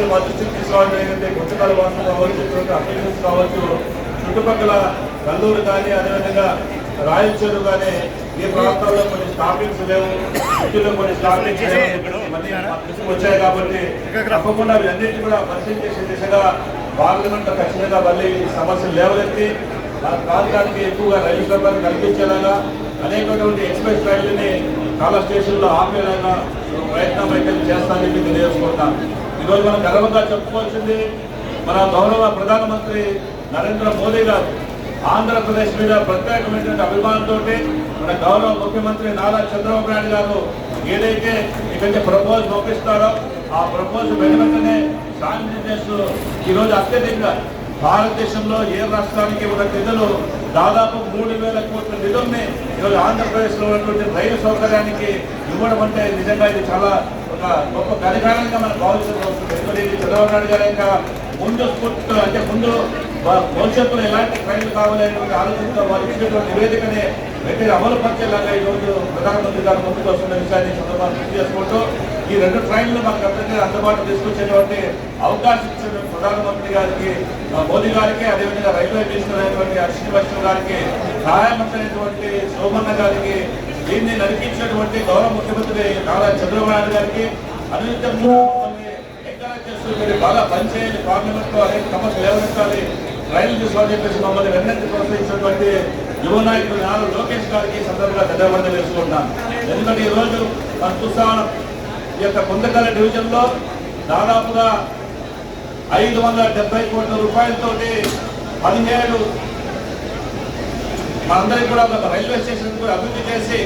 సమస్యలు మా దృష్టికి తీసుకోవడం జరిగింది. గుంటకల వాసులు కావచ్చు, అప్లికేషన్స్ కావచ్చు, చుట్టుపక్కల కల్లూరు కానీ అదేవిధంగా రాయచూరు కానీ ఈ ప్రాంతాల్లో కొన్ని స్టాపింగ్స్ లేవు, సిటీలో కొన్ని స్టాపింగ్స్ వచ్చాయి. కాబట్టి తప్పకుండా వీళ్ళన్నింటినీ కూడా పరిశీలన చేసే దిశగా పార్లమెంట్ ఖచ్చితంగా మళ్ళీ సమస్యలు లేవలెత్తి ప్రాంతానికి ఎక్కువగా రైలు సౌకర్యం కల్పించేలాగా అనేకటువంటి ఎక్స్ప్రెస్ రైళ్లని చాలా స్టేషన్లో ఆపేలాగా ప్రయత్నం అయితే చేస్తానని తెలియజేసుకుంటాం. ఈరోజు మనం గర్వంగా చెప్పుకోవాల్సింది మన గౌరవ ప్రధానమంత్రి నరేంద్ర మోదీ గారు ఆంధ్రప్రదేశ్ మీద ప్రత్యేకమైనటువంటి అభిమానంతో మన గౌరవ ముఖ్యమంత్రి నారా చంద్రబాబు నాయుడు గారు ఏదైతే ఇక్కడికి ప్రపోజల్ పంపిస్తారో ఆ ప్రపోజల్ వెంటనే శాంక్షన్ చేస్తూ ఈరోజు అత్యధికంగా భారతదేశంలో ఏ రాష్ట్రానికి ఉన్న నిధులు దాదాపు 3,000 కోట్ల నిధుల్ని ఈరోజు ఆంధ్రప్రదేశ్లో ఉన్నటువంటి రైలు సౌకర్యానికి ఇవ్వడం అంటే నిజంగా ఇది చాలా ఒక గొప్ప గణకారంగా మనం భావించవచ్చు. ఎందుకంటే ఇది చంద్రబాబు నాయుడు గారు ఇంకా ముందు స్ఫూర్తితో అంటే ముందు భవిష్యత్తులో ఎలాంటి ట్రైన్లు కావాలనేటువంటి ఆలోచనతో వారు ఇచ్చినటువంటి నివేదికనే వెంటనే అమలు పరిచేలాగా ఈరోజు ప్రధానమంత్రి గారు ముందుకు వస్తున్న విషయాన్ని సందర్భంగా గుర్తు చేసుకుంటూ ఈ 2 ట్రైన్లు మనకు అందరికీ అందుబాటులో తీసుకొచ్చేటువంటి అవకాశం ఇచ్చిన ప్రధానమంత్రి గారికి, మోదీ గారికి, అదేవిధంగా రైల్వే మినిస్టర్ అయినటువంటి అశ్విని వైష్ణవ్ గారికి, సహాయమంత్రి అయినటువంటి సోమన్న గారికి, దీన్ని నడిపించినటువంటి గౌరవ ముఖ్యమంత్రి నారా చంద్రబాబు నాయుడు గారికి అనునిత్యంగా ఎంకరేజ్ చేస్తూ మీరు బాగా పనిచేయాలి, పార్లమెంట్లో అనేక సమస్యలు లేవనెత్తాలి, రైలు తీసుకోవాలని చెప్పేసి మమ్మల్ని వెన్నెత్తి ప్రోత్సహించినటువంటి యువ నాయకులు నారా లోకేష్ గారికి సందర్భంగా ధన్యవాదాలు తెలుసుకుంటున్నాను. ఎందుకంటే ఈరోజు మనం చూస్తా ఈ యొక్క కుందకల డివిజన్లో దాదాపుగా 570 కోట్ల రూపాయలతోటి 17 మనందరికీ కూడా ఒక రైల్వే స్టేషన్ కూడా అభివృద్ధి చేసి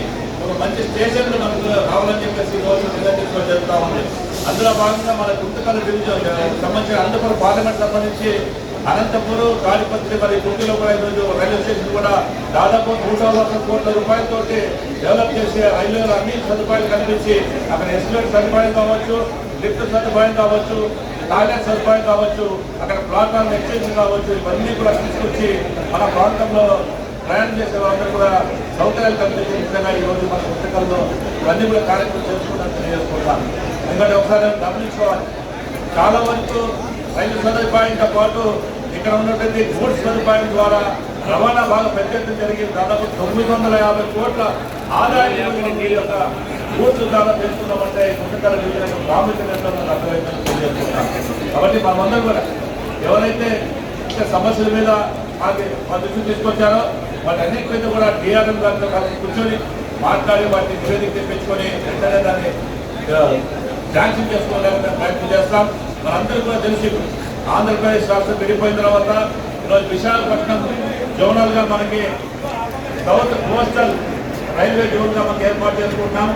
ఒక మంచి స్టేషన్లు మనకు కావాలని చెప్పేసి రోజు నిర్ణయించుకొని జరుగుతూ ఉంది. అందులో భాగంగా మన కుందకల డివిజన్ సంబంధించిన అనంతపురం పార్లమెంట్ సంబంధించి అనంతపురం, తాడిపత్రి మరియు గుంటూరులో కూడా ఈరోజు రైల్వే స్టేషన్ కూడా దాదాపు 160 కోట్ల రూపాయలతో డెవలప్ చేసి రైల్వేలో అన్ని సదుపాయాలు కల్పించి అక్కడ ఎస్టిమేట్ సదుపాయం కావచ్చు, లిఫ్ట్ సదుపాయం కావచ్చు, టాయిలెట్ సదుపాయం కావచ్చు, అక్కడ ప్లాట్ఫామ్ ఎక్స్చేంజ్ కావచ్చు, ఇవన్నీ కూడా తీసుకొచ్చి మన ప్రాంతంలో ప్రయాణం చేసే వాళ్ళందరూ కూడా సౌకర్యాలు కల్పించే విధంగా ఈరోజు మన పుస్తకాల్లో ఇవన్నీ కూడా కార్యక్రమం చేసుకుంటాం తెలియజేసుకుంటాం. ఎందుకంటే ఒకసారి గమనించుకోవాలి, చాలా వరకు రైలు సదుపాయంతో పాటు ఇక్కడ ఉన్నటువంటి గూడ్స్ సదుపాయం ద్వారా రవాణా బాగా పెద్ద ఎత్తున జరిగింది. దాదాపు 950 కోట్ల ఆదాయం ఈ యొక్క గూడ్స్ ద్వారా తెలుసుకున్నామంటే పుస్తకాల డివిజన్ యొక్క ప్రాముఖ్యత అర్థమైందని తెలియజేస్తున్నాం. కాబట్టి మనమందరం కూడా ఎవరైతే సమస్యల మీద మా దృష్టి తీసుకొచ్చారో వాటి అన్నిటి మీద కూడా టీఆర్ఎం గారితో కూర్చొని మాట్లాడి వాటిని నివేదిక తెప్పించుకొని వెంటనే దాన్ని శాంక్షన్ చేసుకోవడానికి ప్రయత్నం చేస్తాం. మనందరూ కూడా తెలిసి ఆంధ్రప్రదేశ్ రాష్ట్రం విడిపోయిన తర్వాత ఈరోజు విశాఖపట్నం జోనల్గా మనకి సౌత్ కోస్టల్ రైల్వే జోన్గా మనకి ఏర్పాటు చేసుకుంటున్నాం.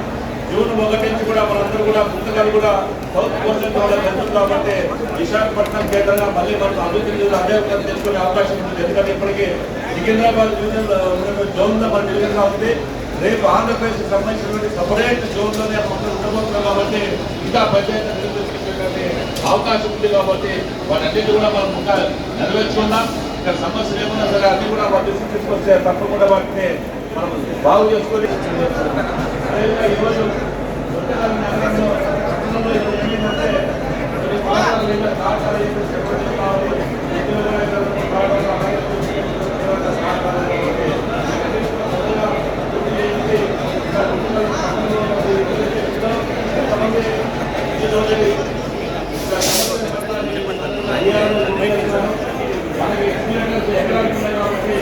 జూన్ 1 నుంచి కూడా మనందరూ కూడా పుస్తకాలు కూడా సౌత్ కోస్టల్ జోన్లో వెళ్తుంది. కాబట్టి విశాఖపట్నం కేంద్రంగా మళ్ళీ మనం అభివృద్ధి అదే తెలుసుకునే అవకాశం ఉంది. ఎందుకంటే ఇప్పటికీ సికింద్రాబాద్ జోన్లో మన డివిజన్గా ఉంది. రేపు ఆంధ్రప్రదేశ్కి సంబంధించినటువంటి సపరేట్ జోన్లోనే ఉండబోతున్నాం. కాబట్టి ఇంకా పంచాయతీ అవకాశం ఉంది. కాబట్టి వాటన్నిటి కూడా మనం ఇంకా నెరవేర్చుకుందాం. ఇక్కడ సమస్యలు ఏమన్నా సరే అన్ని కూడా వాటి తీసుకొస్తే తప్పకుండా వాటిని మనం బాగు చేసుకొని ఈరోజు మనకి